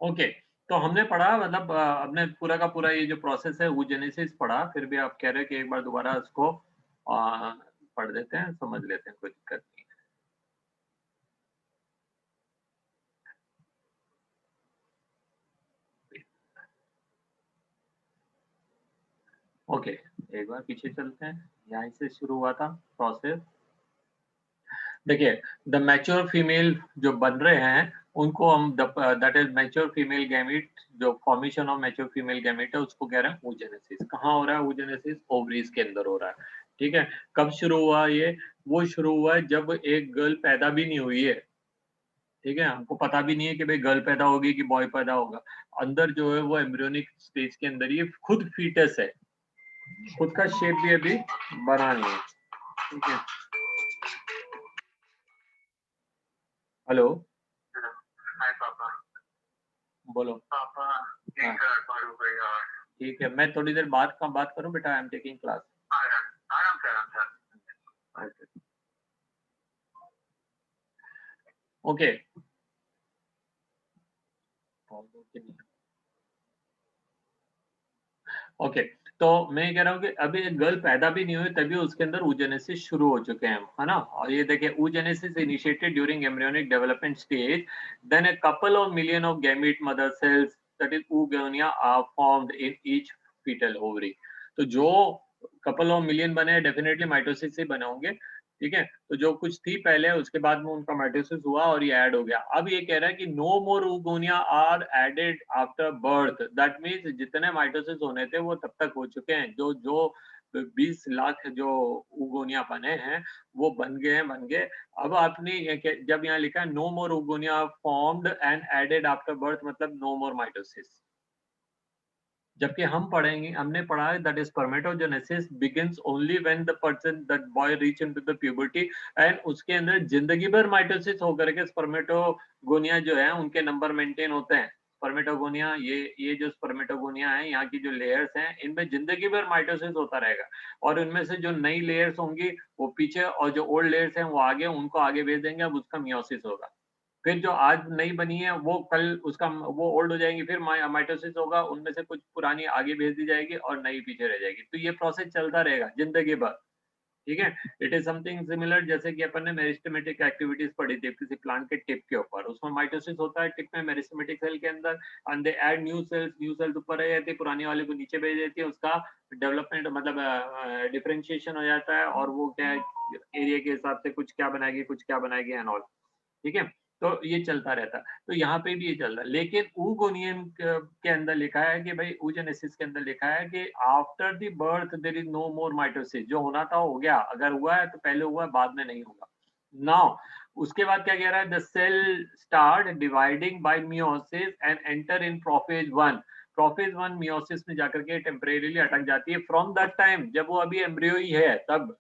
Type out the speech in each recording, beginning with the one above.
Okay, तो हमने पढ़ा मतलब हमने पूरा का पूरा ये जो प्रोसेस है oogenesis पढ़ा, फिर भी आप कह रहे हैं कि एक बार दोबारा उसको पढ़ देते हैं, समझ लेते हैं, कोई दिक्कत नहीं है। ओके, एक बार पीछे चलते हैं, यहाँ से शुरू हुआ था प्रोसेस। देखिए, द मैच्योर फीमेल जो बन रहे हैं, उनको हम that is mature female gamete, जो formation of mature female gamete है, उसको कह रहे हैं oogenesis। कहाँ हो रहा है oogenesis? ओवरीज़ के अंदर हो रहा है, ठीक है? कब शुरू हुआ ये? वो शुरू हुआ है जब एक गर्ल पैदा भी नहीं हुई है, ठीक है? हमको पता भी नहीं है कि भई गर्ल पैदा होगी कि बॉय पैदा होगा। अंदर जो है वो एम्ब्रियोनिक स्टेज के अंदर ये खुद फीटस है, खुद का शेप भी अभी बना नहीं है, ठीक है? हेलो? हाय पापा। बोलो। पापा हाँ। एक गड़बड़ हो गई यार। ठीक है, मैं थोड़ी देर बाद का बात करूँ बेटा? I am taking class. आराम आराम से, आराम से। ओके। ओके। ओके, तो मैं ये कह रहा हूँ कि अभी एक गर्ल पैदा भी नहीं हुई तभी उसके अंदर oogenesis शुरू हो चुके हैं, है ना? और ये देखिए oogenesis initiated during embryonic development stage, then a couple of million of gamete mother cells, that is oogonia, are formed in each fetal ovary। तो जो कपल ऑफ मिलियन बने डेफिनेटली माइटोसिस से बने होंगे, ठीक है? तो जो कुछ थी पहले उसके बाद में उनका माइटोसिस हुआ और ये ऐड हो गया। अब ये कह रहा है कि no more oogonia are added after birth, that means जितने माइटोसिस होने थे वो तब तक हो चुके हैं। जो जो 20 लाख जो oogonia बने हैं वो बन गए। अब आपने जब यहाँ लिखा है no more oogonia formed and added after birth, मतलब नो मोर माइटोसिस। जबकि हम पढ़ेंगे, हमने पढ़ा है that spermatogenesis begins only when the person that boy reach into the puberty, and उसके अंदर जिंदगी भर माइटोसिस होकर के स्पर्मेटोगोनिया जो है उनके नंबर मेंटेन होते हैं। स्पर्मेटोगोनिया, ये जो स्पर्मेटोगोनिया है, यहाँ की जो लेयर्स हैं, इनमें जिंदगी भर माइटोसिस होता रहेगा और उनमें से जो नई लेयर्स होंगी वो पीछे, और जो ओल्ड लेयर्स हैं वो आगे, उनको आगे भेज देंगे, अब उसका मियोसिस होगा। फिर जो आज नई बनी है वो कल उसका वो ओल्ड हो जाएँगी, फिर माइटोसिस होगा, उनमें से कुछ पुरानी आगे भेज दी जाएगी और नई पीछे रह जाएगी। तो ये प्रोसेस चलता रहेगा ज़िंदगी भर, ठीक है? इट इज़ समथिंग सिमिलर, जैसे कि अपन ने मेरिस्टेमेटिक एक्टिविटीज़ पढ़ी थी किसी प्लांट के टिप के ऊपर। उसमें माइटोसिस होता है टिप में, मेरिस्टेमेटिक सेल के अंदर, and they add new sales ऊपर रह जाती है, पुरानी वाली को नीचे भेज देती है, उसका डेवलपमेंट मतलब डिफरेंशिएशन हो जाता है और वो क्या है, एरिया के हिसाब से कुछ क्या बनाएगी एंड ऑल। ठीक है? तो ये चलता रहता है। तो यहाँ पे भी ये चल रहा है। लेकिन oogonia के अंदर लिखा है कि भई oogenesis के अंदर लिखा है कि after the birth there is no more mitosis. जो होना था हो गया। अगर हुआ है तो पहले हुआ है, बाद में नहीं होगा। नाउ उसके बाद क्या कह रहा है? The cell start dividing by meiosis and enter in prophase 1। Prophase 1 meiosis में जाकर के टेम्परेरीली अटक जाती है फ्रॉम दैट टाइम, जब वो अभी एम्ब्रियो ही है तब।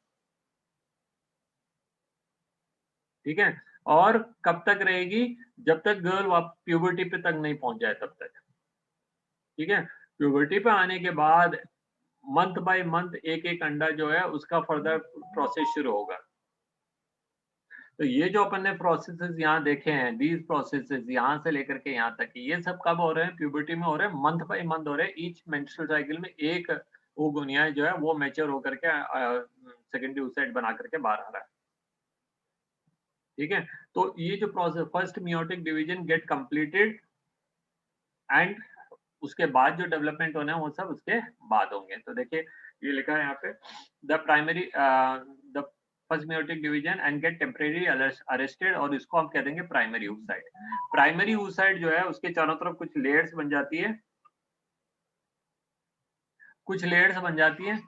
ठीक है? और कब तक रहेगी? जब तक गर्ल प्यूबर्टी पे तक नहीं पहुँच जाए तब तक, ठीक है? प्यूबर्टी पे आने के बाद मंथ बाय मंथ एक-एक अंडा जो है उसका फर्दर प्रोसेस शुरू होगा। तो ये जो अपन ने प्रोसेसेस यहाँ देखे हैं, दीज़ प्रोसेसेस यहाँ से लेकर के यहाँ तक, ये सब कब हो रहे हैं? प्यूबर्टी में हो रहे हैं, मंथ बाय मंथ हो रहे हैं। ईच मेंस्ट्रुअल साइकिल में एक oogonia जो है वो मैच्योर होकर के सेकेंडरी oocyte बना करके बाहर आ रहा है। ठीक है? तो ये जो process first meiotic division gate completed and उसके बाद जो डेवलपमेंट होना है वो सब उसके बाद होंगे। तो देखिए ये लिखा है यहाँ पे the first meiotic division and get temporary arrested, और इसको हम कह देंगे प्राइमरी oocyte। प्राइमरी oocyte जो है उसके चारों तरफ कुछ लेयर्स बन जाती है, कुछ लेयर्स बन जाती है।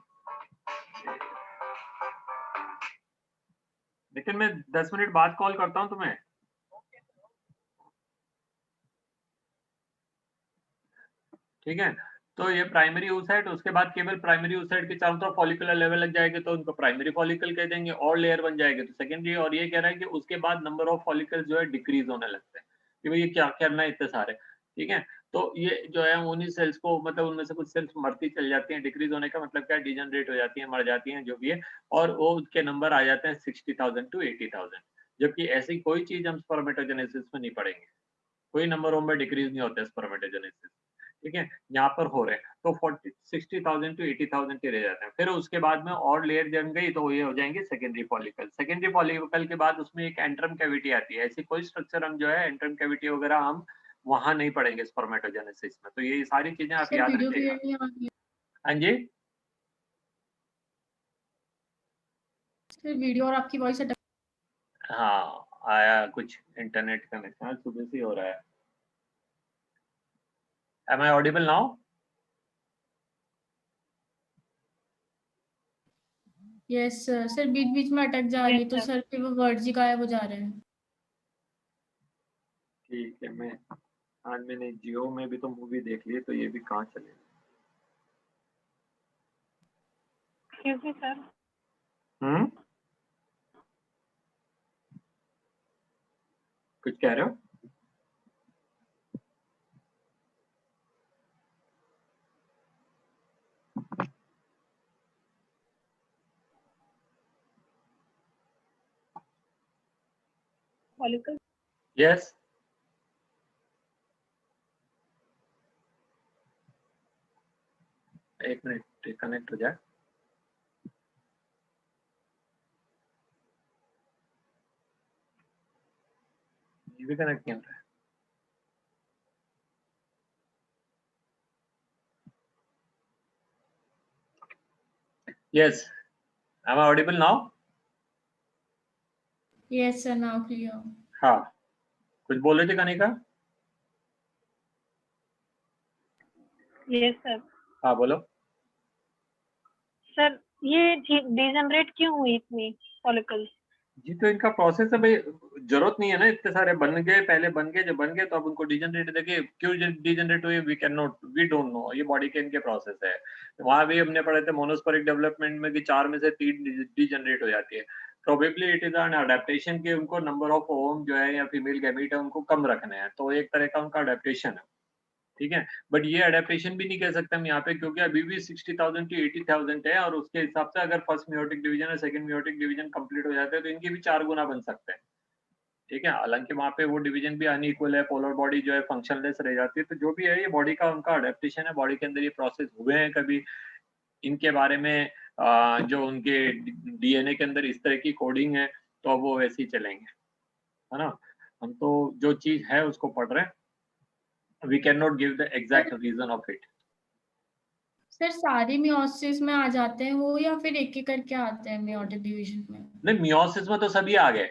लेकिन मैं 10 मिनट बाद कॉल करता हूँ तुम्हें। ठीक है? तो ये प्राइमरी oocyte, उसके बाद केवल प्राइमरी oocyte के चारों तरफ फॉलिकुलर लेवल लग जाएँगे तो उनको प्राइमरी फॉलिकल कह देंगे, और लेयर बन जाएगी तो सेकेंडरी। और ये कह रहा है कि उसके बाद नंबर ऑफ फॉलिकल्स जो है डिक्रीज़ होने लगते हैं, कि भई ये क्या करना है इतने सारे, ठीक है? तो ये जो है उन्हीं सेल्स को, मतलब उनमें से कुछ सेल्स मरती चली जाती हैं, डिक्रीज़ होने का मतलब क्या है? डिजेनरेट हो जाती हैं, मर जाती हैं, जो भी है, और वो उनके नंबर आ जाते हैं 60,000 टू 80,000। जबकि ऐसी कोई चीज़ हम स्पर्मेटोजेनेसिस में नहीं पढ़ेंगे। कोई नंबर ऑफ में डिक्रीज नहीं होता स्पर्मेटोजेनेसिस, ठीक है, यहाँ पर हो रहे हैं तो 60,000 टू 80,000 ही रह जाते हैं। फिर उसके बाद में और लेयर जम गई तो ये हो जाएंगे सेकेंडरी फॉलिकल। सेकेंडरी फॉलिकल के बाद उसमें एक एंट्रम कैविटी आती है। ऐसी कोई स्ट्रक्चर हम जो है एंट्रम कैविटी वगैरह हम वहां नहीं पढ़ेंगे स्पर्मेटोजेनेसिस में। तो ये सारी चीजें आप सर याद वीडियो रखिएगा। क्लियर नहीं आ रही है। हाँ जी, सर वीडियो और आपकी वॉइस अटक। हाँ आया कुछ इंटरनेट कनेक्शन सुबह से हो रहा है। Am I audible now? Yes sir, sir बीच बीच में अटक जा रही है तो सर फिर वो वर्ड्स ही गायब हो जा रहे हैं। ठीक है, मैं आज मैंने जियो में भी तो मूवी देख ली तो ये भी कहाँ चलेगा। सर कुछ कह रहे हो? फॉलिकल यस, एक मिनट कनेक्ट हो जाए। ये भी कनेक्ट नहीं हो रहा है। Yes, am I audible now? Yes sir, now clear. हाँ, कुछ बोल रहे थे कनिका? Yes sir. हाँ बोलो। सर ये डिजनरेट क्यों हुई इतनी फॉलिकल? जी तो इनका प्रोसेस है भाई, जरूरत नहीं है ना, इतने सारे बन गए, पहले बन गए, जब बन गए तो अब उनको डिजनरेट देखिए क्यों डिजनरेट हुए, वी डोंट नो, ये बॉडी के इनके प्रोसेस है। वहां भी हमने पढ़े थे मोनोस्पोरिक डेवलपमेंट में कि 4 में से 3 डिजनरेट हो जाती है। Probably it is an adaptation के उनको नंबर ऑफ ओवम जो है या फीमेल गैमीट है उनको कम रखने हैं, तो एक तरह का उनका अडेप्टेशन है, ठीक है। बट ये अडेप्टेशन भी नहीं कह सकते हम यहाँ पे, क्योंकि अभी भी 60,000 टू 80,000 है और उसके हिसाब से अगर फर्स्ट मियोटिक डिवीजन और सेकंड मियोटिक डिवीजन कंप्लीट हो जाते हैं तो इनके भी 4 गुना बन सकते हैं, ठीक है। हालांकि वहाँ पे वो डिवीजन भी अनइक्वल है, पोलर बॉडी जो है फंक्शनलेस रह जाती है, तो जो भी है ये बॉडी का उनका अडेप्टेशन है, बॉडी के अंदर ये प्रोसेस हुए हैं कभी, इनके बारे में जो उनके डीएनए के अंदर इस तरह की कोडिंग है तो अब वो वैसे ही चलेंगे, है ना। हम तो जो चीज है उसको पढ़ रहे हैं, we can not give the exact reason of it. Sir सारे मियोसिस में आ जाते हैं वो या फिर एक एक करके आते हैं मियोटिक डिवीजन में? नहीं, मियोसिस में तो सभी आ गए,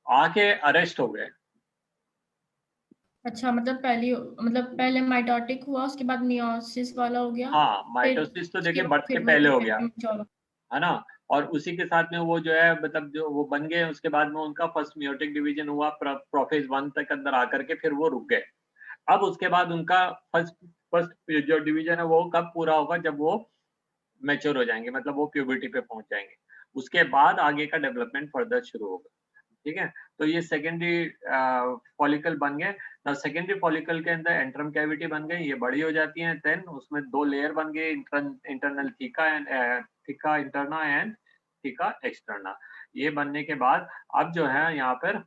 आके अरेस्ट हो गए। अच्छा, मतलब पहले माइटोटिक हुआ, उसके बाद मियोसिस वाला हो गया। हाँ, फिर माइटोसिस तो उसके देखिए बाद बर्थ के फिर वो पहले हो गया, मैच्योर। है ना। और उसी के साथ में वो जो है मतलब जो वो बन गए उसके बाद में उनका फर्स्ट मियोटिक डिवीजन हुआ प्रोफेज 1 तक अंदर आकर के फिर वो रुक गए। अब उसके बाद उनका फर्स्ट फर्स्ट जो डिवीजन है वो कब पूरा होगा, जब वो मैच्योर हो जाएंगे, मतलब वो प्यूबर्टी पे पहुंच जाएंगे, उसके बाद आगे का डेवलपमेंट फर्दर शुरू होगा, ठीक है। तो ये सेकेंडरी फॉलिकल बन गए। ना सेकेंडरी फॉलिकल के अंदर एंट्रम कैविटी बन गई, ये बड़ी हो जाती है, देन उसमें 2 लेयर बन गए, internal theca and theca interna and theca externa. ये बनने के बाद अब जो है यहाँ पर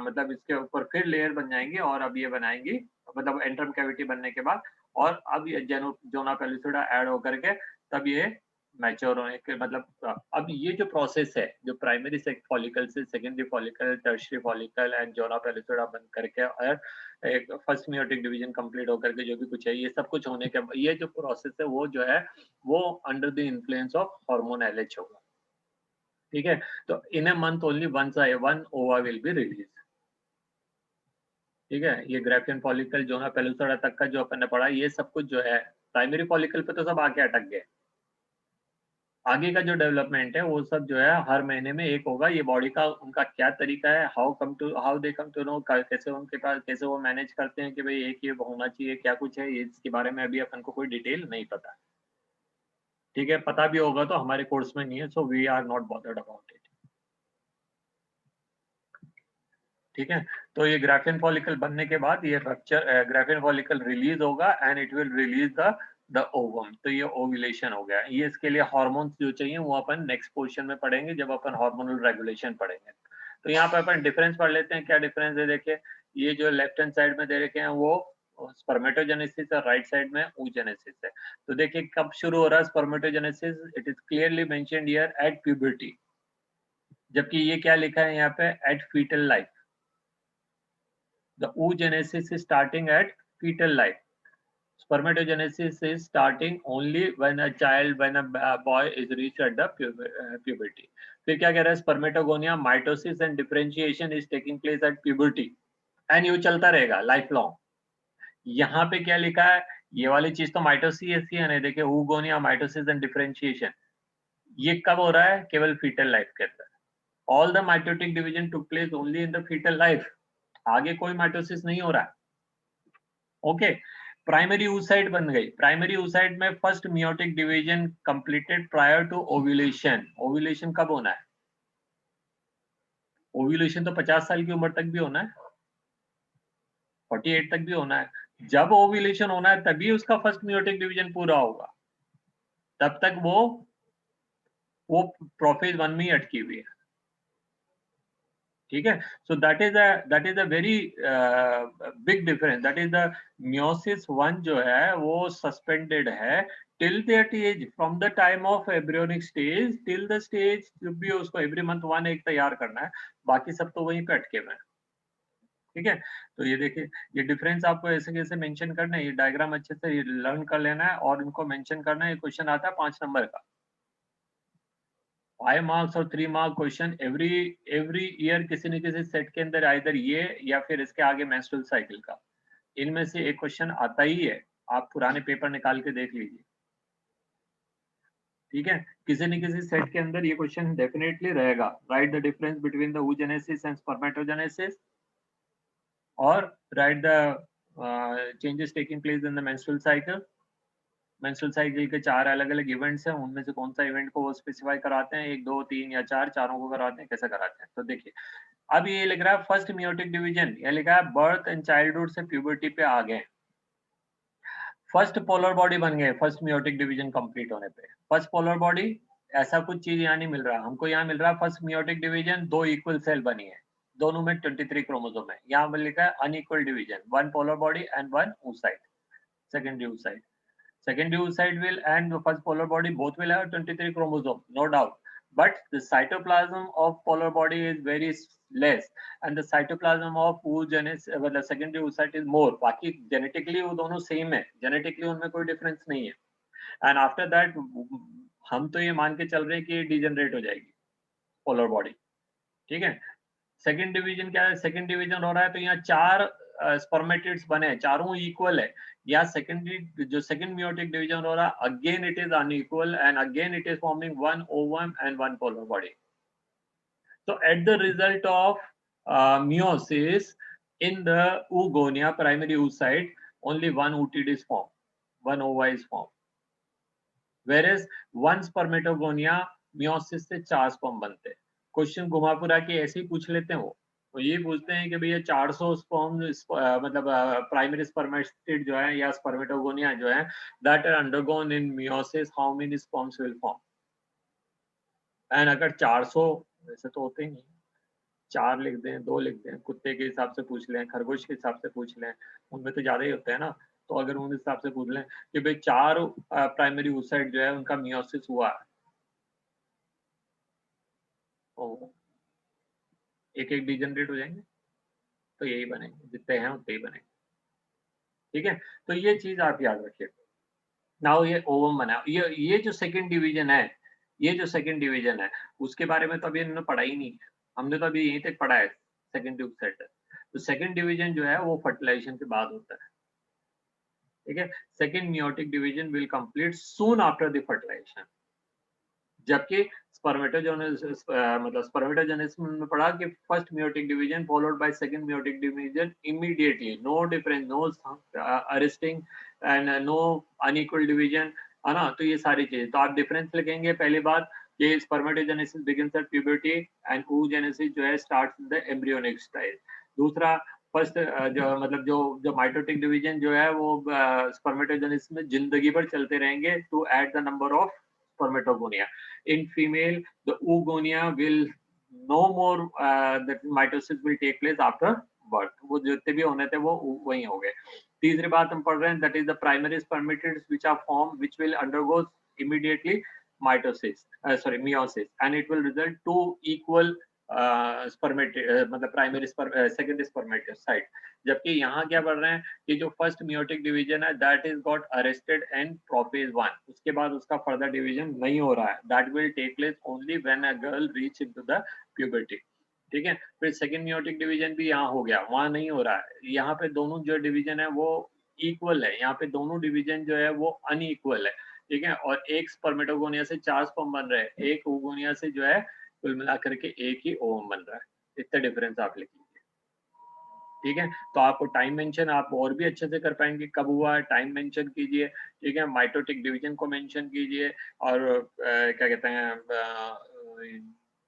मतलब इसके ऊपर फिर लेयर बन जाएंगी और अब ये बनाएंगी, मतलब एंट्रम कैविटी बनने के बाद, और अब ये जोना पेलिसिडा ऐड होकर के तब ये मैच्योर होने के मतलब अब ये जो प्रोसेस है जो प्राइमरी फॉलिकल से secondary follicle, tertiary follicle and zona pellucida बन करके और एक फर्स्ट मियोटिक डिवीजन कंप्लीट होकर के जो भी कुछ है, ये सब कुछ होने के ये जो प्रोसेस है वो जो है वो under the influence of hormone LH होगा, ठीक है। तो इन अ मंथ ओनली वन ओवा विल बी रिलीज, ठीक है। ये ग्राफियन फॉलिकल, जोना पेलिसोडा तक का जो अपन ने पढ़ा, ये सब कुछ जो है प्राइमरी फॉलिकल पे तो सब आके अटक गए। आगे का जो डेवलपमेंट है वो सब जो है हर महीने में एक होगा। ये बॉडी का उनका क्या तरीका है, how they come to know, कैसे उनके पास कैसे वो मैनेज करते हैं कि भाई एक ये होना चाहिए, क्या कुछ है, ये इसके बारे में अभी अपन को कोई डिटेल नहीं पता, ठीक है। पता भी होगा तो हमारे कोर्स में नहीं है, so we are not bothered about it, ठीक है। तो ये ग्राफियन फॉलिकल बनने के बाद ये रप्चर ग्राफियन फॉलिकल रिलीज होगा and it will release the ovum, तो ये ओव्यूलेशन हो गया। ये इसके लिए हार्मोन्स जो चाहिए वो अपन नेक्स्ट पोर्शन में पढ़ेंगे जब अपन हार्मोनल रेगुलेशन पढ़ेंगे। तो यहाँ पे अपन डिफरेंस पढ़ लेते हैं, क्या डिफरेंस है देखिए। ये जो लेफ्ट हैंड साइड में दे रखे हैं वो स्पर्मेटोजेनेसिस और राइट साइड में oogenesis है। तो देखिए कब शुरू हो रहा है spermatogenesis, it is clearly mentioned here at puberty, जबकि ये क्या लिखा है यहाँ पे at foetal life. The oogenesis is starting at fetal life. Spermatogenesis is starting only when a child, when a boy is reached at the puberty. फिर क्या कह रहा है, spermatogonia mitosis and differentiation is taking place at puberty and ये चलता रहेगा life long. यहाँ पे क्या लिखा है, ये वाली चीज तो माइटोसिस ही है ना, देखिए oogonia माइटोसिस एंड डिफरेंशिएशन, ये कब हो रहा है, केवल फीटल लाइफ के अंदर। All the mitotic division took place only in the foetal life, आगे कोई माइटोसिस नहीं हो रहा है। ओके, प्राइमरी oocyte बन गई। प्राइमरी oocyte में first meiotic division completed prior to ovulation. Ovulation कब होना है, ओव्यूलेशन तो 50 साल की उम्र तक भी होना है, 48 तक भी होना है। जब ओव्यूलेशन होना है तभी उसका फर्स्ट मियोटिक डिवीजन पूरा होगा, तब तक वो प्रोफेज 1 में ही अटकी हुई है। ठीक है, so that is a very big difference. That is the meiosis 1 जो है वो सस्पेंडेड है till that age, from the time of embryonic stage till the stage, जब भी उसको एवरी मंथ 1 एग तैयार करना है, बाकी सब तो वहीं पे अटके हुए हैं। ठीक है, तो ये देखिए ये डिफरेंस आपको ऐसे कैसे मेंशन करना है, ये डायग्राम अच्छे से लर्न कर लेना है और इनको मेंशन करना है। ये क्वेश्चन आता है 5 नंबर का, 5 मार्क्स और 3 मार्क क्वेश्चन एवरी ईयर किसी न किसी सेट के अंदर, आइदर ये या फिर इसके आगे मेंस्ट्रुअल साइकिल का, इनमें से एक क्वेश्चन आता ही है। आप पुराने पेपर निकाल के देख लीजिए। ठीक है, किसी न किसी सेट के अंदर ये क्वेश्चन डेफिनेटली रहेगा। Write the difference between the oogenesis and spermatogenesis, और write the changes taking place in the menstrual cycle. Menstrual cycle के 4 अलग-अलग इवेंट्स हैं, उनमें से कौन सा इवेंट को वो स्पेसिफाई कराते हैं, 1, 2, 3 या 4, चारों को कराते हैं, कैसे कराते हैं। तो देखिए अब ये लिख रहा है फर्स्ट मियोटिक डिवीजन, ये लिखा है बर्थ एंड चाइल्डहुड से प्यूबर्टी पे आ गए, फर्स्ट पोलर बॉडी बन गए फर्स्ट मियोटिक डिवीजन कंप्लीट होने पे। फर्स्ट पोलर बॉडी ऐसा कुछ चीज यहाँ नहीं मिल रहा हमको, यहाँ मिल रहा है first meiotic division, 2 equal cell बनी है, दोनों में 23 क्रोमोसोम है। यहाँ पर लिखा है unequal division, 1 polar body and 1 oocyte, secondary oocyte. Secondary oocyte will and the first polar body both will have 23 chromosomes, no doubt. But the cytoplasm of polar body is very less, and the cytoplasm of oogenesis, the secondary oocyte is more. बाकी genetically वो दोनों same है, genetically उनमें कोई difference नहीं है। And after that हम तो ये मान के चल रहे हैं कि degenerate हो जाएगी polar body। ठीक है, सेकंड डिवीजन क्या है, सेकंड डिवीजन हो रहा है तो यहाँ 4 स्पर्मेटिड्स बने हैं, चारों इक्वल है। या सेकेंडरी जो सेकंड मियोटिक डिवीजन हो रहा है, again it is unequal and again it is forming 1 ovum and 1 polar body. So at the result of meiosis in the oogonia primary oocyte, only 1 ootid is formed, 1 ova is formed, whereas 1 spermatogonia meiosis से 4 sperm बनते हैं। Question घुमा फिरा के ऐसे ही पूछ लेते हैं वो, तो ये पूछते हैं कि भैया 400 स्पर्म मतलब प्राइमरी स्पर्मेटिड जो है या स्पर्मेटोगोनिया जो है that are undergone in meiosis, how many sperms will form. And अगर 400 वैसे तो होते ही नहीं, 4 लिख दें, 2 लिख दें, कुत्ते के हिसाब से पूछ लें, खरगोश के हिसाब से पूछ लें, उनमें तो ज्यादा ही होते हैं ना। तो अगर उन हिसाब से पूछ लें कि भाई 4 प्राइमरी oocyte जो है उनका मियोसिस हुआ है, तो एक एक डिजेनरेट हो जाएंगे, तो यही बनेंगे, जितने हैं उतने ही बनेंगे। ठीक है, तो ये चीज आप याद रखिए। नाउ ये ओवम बना, ये जो सेकंड डिवीजन है, ये जो सेकंड डिवीजन है उसके बारे में तो अभी इन्होंने पढ़ा ही नहीं है, हमने तो अभी यहीं तक पढ़ा है सेकंड oocyte। तो सेकंड डिवीजन जो है वो फर्टिलाइजेशन के बाद होता है। ठीक है, second meiotic division will complete soon after the fertilisation, जबकि स्पर्मेटोजेनेसिस मतलब स्पर्मेटोजेनेसिस में पढ़ा कि first meiotic division followed by second meiotic division immediately, no difference, no arresting and no unequal division, है ना। तो ये सारी चीजें तो आप डिफरेंस लिखेंगे। पहली बात ये spermatogenesis begins at puberty and oogenesis जो है starts in the embryonic stage. दूसरा फर्स्ट जो मतलब जो माइटोटिक डिवीजन जो है वो स्पर्मेटोजेनेसिस में जिंदगी भर चलते रहेंगे to add the number of spermatogonia. In female, the oogonia will no more, the mitosis will take place after birth, वो जितने भी होने थे वो वही हो गए। तीसरी बात हम पढ़ रहे हैं, that is the primary spermatids which are form which will undergo immediately mitosis sorry meiosis and it will result to equal मतलब प्राइमरी सेकेंडरी स्पर्मेटोसाइट। जबकि यहाँ क्या पढ़ रहे हैं कि जो फर्स्ट मियोटिक डिवीजन है that is got arrested in prophase 1, उसके बाद उसका फर्दर डिवीजन नहीं हो रहा है, that will take place only when a girl reach into the puberty. ठीक है, फिर सेकंड मियोटिक डिवीजन भी यहाँ हो गया, वहां नहीं हो रहा है। यहाँ पे दोनों जो डिवीजन है वो इक्वल है, यहाँ पे दोनों डिवीजन जो है वो अनइक्वल है। ठीक है, और एक स्पर्मेटोगोनिया से 4 स्पर्म बन रहे हैं, एक ओगोनिया से जो है कुल मिलाकर के एक ही ओवम बन रहा है। इतना डिफरेंस आप लिख लीजिए। ठीक है, तो आपको टाइम मेंशन आप और भी अच्छे से कर पाएंगे, कब हुआ है टाइम मेंशन कीजिए। ठीक है, माइटोटिक डिवीजन को मेंशन कीजिए, और क्या कहते हैं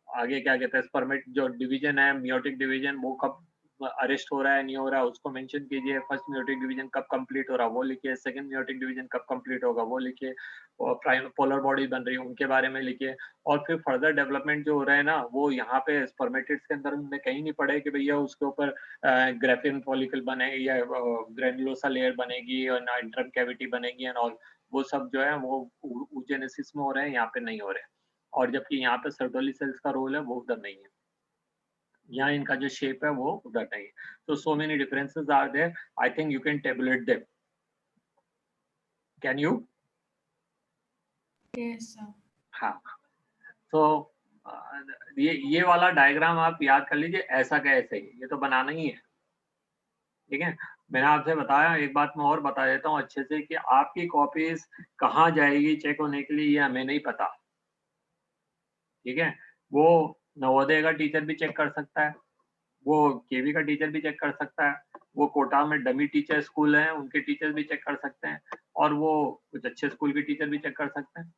आगे क्या कहते हैं स्पर्मेट जो डिवीजन है मियोटिक डिवीजन वो कब अरेस्ट हो रहा है नहीं हो रहा है उसको मेंशन कीजिए। फर्स्ट मियोटिक डिवीजन कब कंप्लीट हो रहा है वो लिखिए, सेकंड मियोटिक डिवीजन कब कंप्लीट होगा वो लिखिए, और प्राइम पोलर बॉडी बन रही है उनके बारे में लिखिए। और फिर फर्दर डेवलपमेंट जो हो रहा है ना वो यहाँ पे स्पर्मेटिड्स के अंदर हमने कहीं नहीं पढ़े कि भैया उसके ऊपर ग्रेफिन फॉलिकल बनेगी या ग्रेनुलोसा लेयर बनेगी और इंटरम कैविटी बनेगी एंड ऑल, वो सब जो है वो oogenesis में हो रहे हैं, यहाँ पे नहीं हो रहे हैं। और जबकि यहाँ पे सर्टोली सेल्स का रोल है वो उधर नहीं है, यहाँ इनका जो शेप है वो उधर नहीं है। तो so many differences are there, I think you can tabulate them, can you? Yes, sir. हाँ, तो ये वाला डायग्राम आप याद कर लीजिए, ऐसा का ऐसे ही, ये तो बनाना ही है। ठीक है, मैंने आपसे बताया, एक बात मैं और बता देता हूँ अच्छे से कि आपकी कॉपीज कहाँ जाएगी चेक होने के लिए ये हमें नहीं पता। ठीक है, वो नवोदय का टीचर भी चेक कर सकता है, वो केवी का टीचर भी चेक कर सकता है, वो कोटा में डमी टीचर स्कूल हैं उनके टीचर भी चेक कर सकते हैं, और वो कुछ अच्छे स्कूल के टीचर भी चेक कर सकते हैं।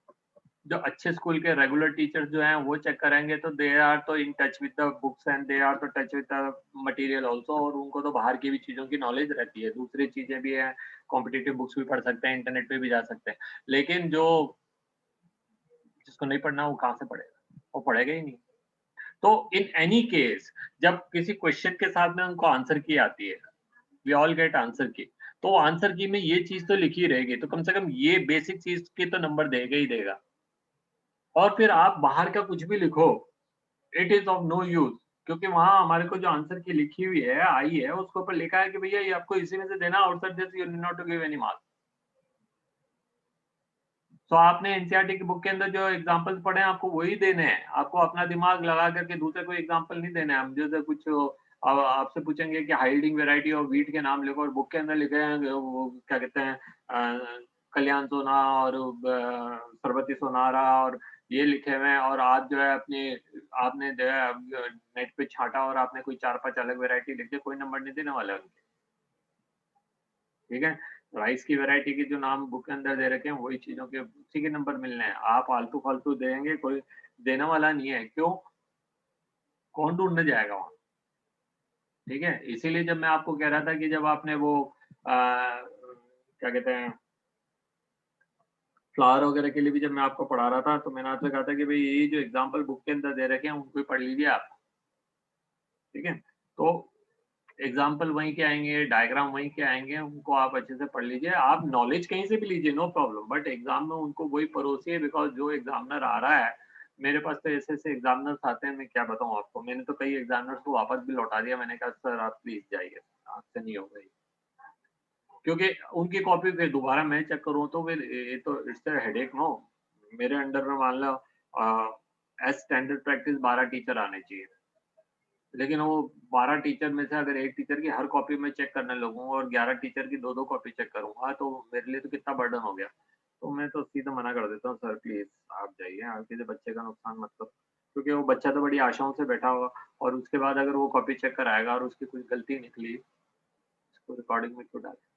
जो अच्छे स्कूल के रेगुलर टीचर्स जो हैं वो चेक करेंगे तो दे आर तो in touch with the books and they are तो touch with the material also, और उनको तो बाहर की भी चीज़ों की नॉलेज रहती है, दूसरी चीज़ें भी हैं, कॉम्पिटिटिव बुक्स भी पढ़ सकते हैं, इंटरनेट पे भी जा सकते हैं। लेकिन जो जिसको नहीं पढ़ना वो कहाँ से पढ़ेगा? वो पढ़ेगा ही नहीं। तो इन एनी केस जब किसी क्वेश्चन के साथ में उनको आंसर की आती है, वी ऑल गेट आंसर की, तो आंसर की में ये चीज़ तो लिखी रहेगी, तो कम से कम ये बेसिक चीज़ के तो नंबर देगा ही देगा। और फिर आप बाहर का कुछ भी लिखो, it is of no use, क्योंकि वहां हमारे को जो आंसर की लिखी हुई है आई है उसके ऊपर लिखा है कि भैया ये आपको इसी में से देना, outside this you need not to give any marks. तो आपने एनसीईआरटी की बुक के अंदर जो एग्जांपल्स पढ़े हैं आपको वही देने हैं, आपको अपना दिमाग लगा करके दूसरे कोई एग्जांपल नहीं देने हैं। हम जैसे कुछ आपसे पूछेंगे कि हाइल्डिंग वैरायटी ऑफ व्हीट के नाम लिखो, और बुक के अंदर लिखे हैं वो क्या कहते हैं कल्याण सोना और सरबती सोनारा और ये लिखे हुए हैं, और आप जो है अपने आपने जो है नेट पे छाटा और आपने कोई 4-5 अलग वैरायटी लिख दी, कोई नंबर नहीं देने वाला है उनके। ठीक है, राइस की वैरायटी के जो नाम बुक के अंदर दे रखे हैं वही चीजों के उसी के नंबर मिलने हैं, आप आलतू फालतू देंगे कोई देने वाला नहीं है। क्यों? कौन ढूंढने जाएगा वहां? ठीक है, इसीलिए जब मैं आपको कह रहा था कि जब आपने वो क्या कहते हैं फ्लावर वगैरह के लिए भी जब मैं आपको पढ़ा रहा था तो मैंने आपसे कहा था कि भाई ये जो एग्जाम्पल बुक के अंदर दे रखे हैं उनको ही पढ़ लीजिए आप। ठीक है, तो एग्जाम्पल वहीं के आएंगे, डायग्राम वहीं के आएंगे, उनको आप अच्छे से पढ़ लीजिए। आप नॉलेज कहीं से भी लीजिए, नो प्रॉब्लम, बट एग्जाम में उनको वही परोसिए, बिकॉज जो एग्जामिनर आ रहा है, मेरे पास तो ऐसे ऐसे एग्जामिनर्स आते हैं, मैं क्या बताऊं आपको, मैंने तो कई एग्जामिनर्स को वापस भी लौटा दिया, मैंने कहा सर आप प्लीज जाइए, आपसे नहीं होगा ये। क्योंकि उनकी कॉपी फिर दोबारा मैं चेक करूँ तो फिर ये तो इट्स अ हेडेक नो। मेरे अंडर में मान लो एज स्टैंडर्ड प्रैक्टिस 12 टीचर आने चाहिए, लेकिन वो 12 टीचर में से अगर एक टीचर की हर कॉपी में चेक करने लगूँ और 11 टीचर की 2-2 कॉपी चेक करूँगा तो मेरे लिए तो कितना बर्डन हो गया। तो मैं तो सीधा मना कर देता हूँ, सर प्लीज़ आप जाइए, आप किसी बच्चे का नुकसान मत करो। क्योंकि वो बच्चा तो बड़ी आशाओं से बैठा होगा, और उसके बाद अगर वो कॉपी चेक कराएगा और उसकी कुछ गलती निकली, उसको रिकॉर्डिंग में क्यों डालें?